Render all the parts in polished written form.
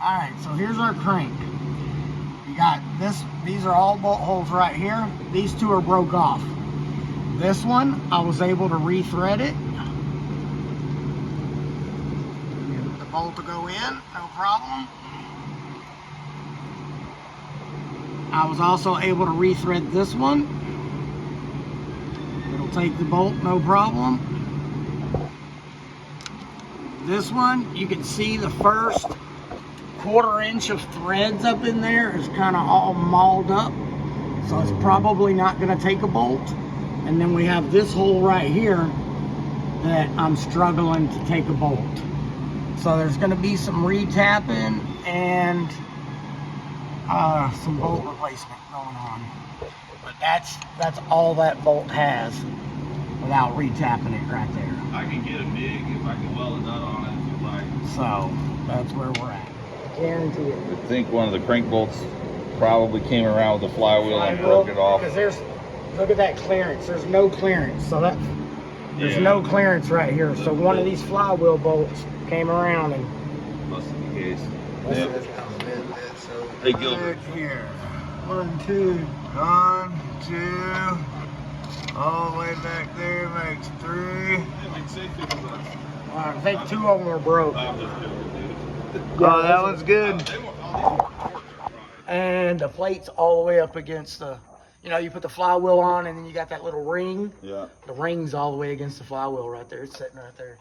Alright, so here's our crank. You got this, these are all bolt holes right here. These two are broke off. This one, I was able to rethread it. Get the bolt to go in, no problem. I was also able to rethread this one. It'll take the bolt, no problem. This one, you can see the first 1/4 inch of threads up in there is kind of all mauled up. So it's probably not going to take a bolt. And then we have this hole right here that I'm struggling to take a bolt. So there's going to be some retapping and some bolt replacement going on. But that's all that bolt has without retapping it right there. I can get a MIG if I can weld a nut on it if you like. So that's where we're at. Guarantee it. I think one of the crank bolts probably came around with the flywheel and broke it off. Because look at that clearance. There's no clearance. So there's no clearance right here. So one of these flywheel bolts came around and Must be the case. Hey, Gilbert. Here. 1, 2, all the way back there makes 3. I think 2 of them are broke. Oh, that one's good. And the plate's all the way up against the, you put the flywheel on and then you got that little ring. Yeah. The ring's all the way against the flywheel right there. It's sitting right there.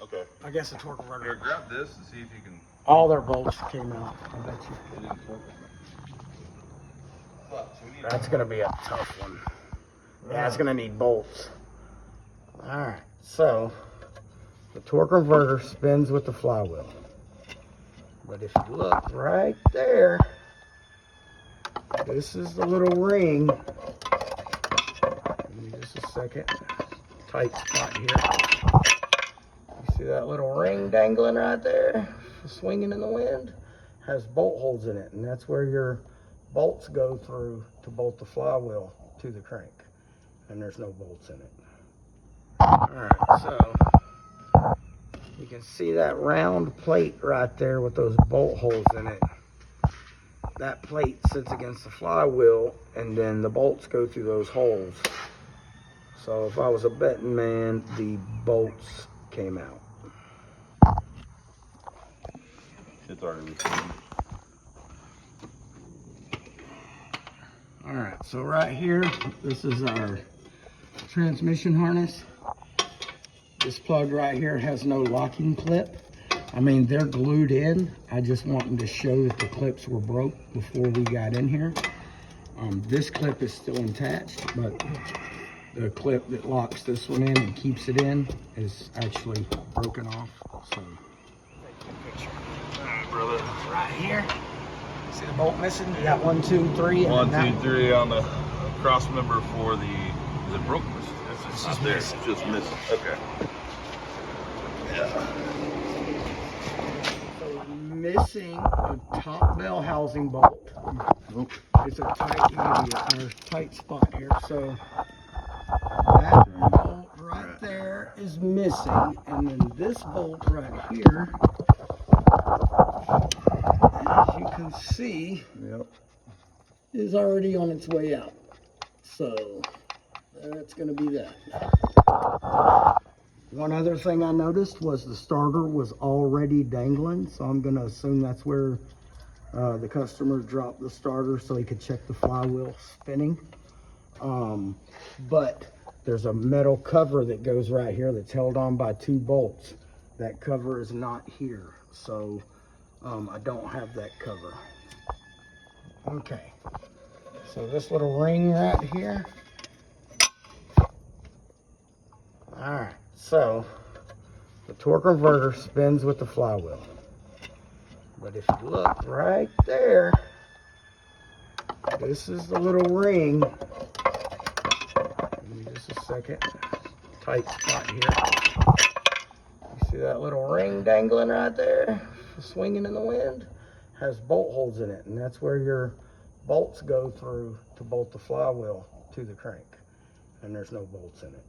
Okay. I guess the torque converter. Here, grab this and see if you can. All their bolts came out, I bet you. That's gonna be a tough one. Yeah, it's gonna need bolts. Alright, so the torque converter spins with the flywheel. But if you look right there, this is the little ring. Give me just a second. Tight spot here. You see that little ring dangling right there? Swinging in the wind? Has bolt holes in it, and that's where your bolts go through to bolt the flywheel to the crank. And there's no bolts in it. Alright, so you can see that round plate right there with those bolt holes in it. That plate sits against the flywheel and then the bolts go through those holes. So if I was a betting man, the bolts came out. It's already received. Alright, so right here, this is our transmission harness. This plug right here has no locking clip. I mean, they're glued in. I just wanted to show that the clips were broke before we got in here. This clip is still attached, but the clip that locks this one in and keeps it in is actually broken off. So, Alright, brother. right here, see the bolt missing? You got 1, 2, 3. 1, 2, 3 on the cross member for the. Is it broke? It's not there. It's just missing. Okay. Yeah. So missing a top bell housing bolt. It's a tight spot here. So that bolt right there is missing, and then this bolt right here, as you can see, is already on its way out. So that's going to be that. One other thing I noticed was the starter was already dangling, so I'm going to assume that's where the customer dropped the starter so he could check the flywheel spinning. But there's a metal cover that goes right here that's held on by 2 bolts. That cover is not here, so I don't have that cover. Okay, so this little ring right here. Alright, so the torque converter spins with the flywheel. But if you look right there, this is the little ring. Give me just a second. Tight spot here. You see that little ring dangling right there? Swinging in the wind? Has bolt holes in it, and that's where your bolts go through to bolt the flywheel to the crank. And there's no bolts in it.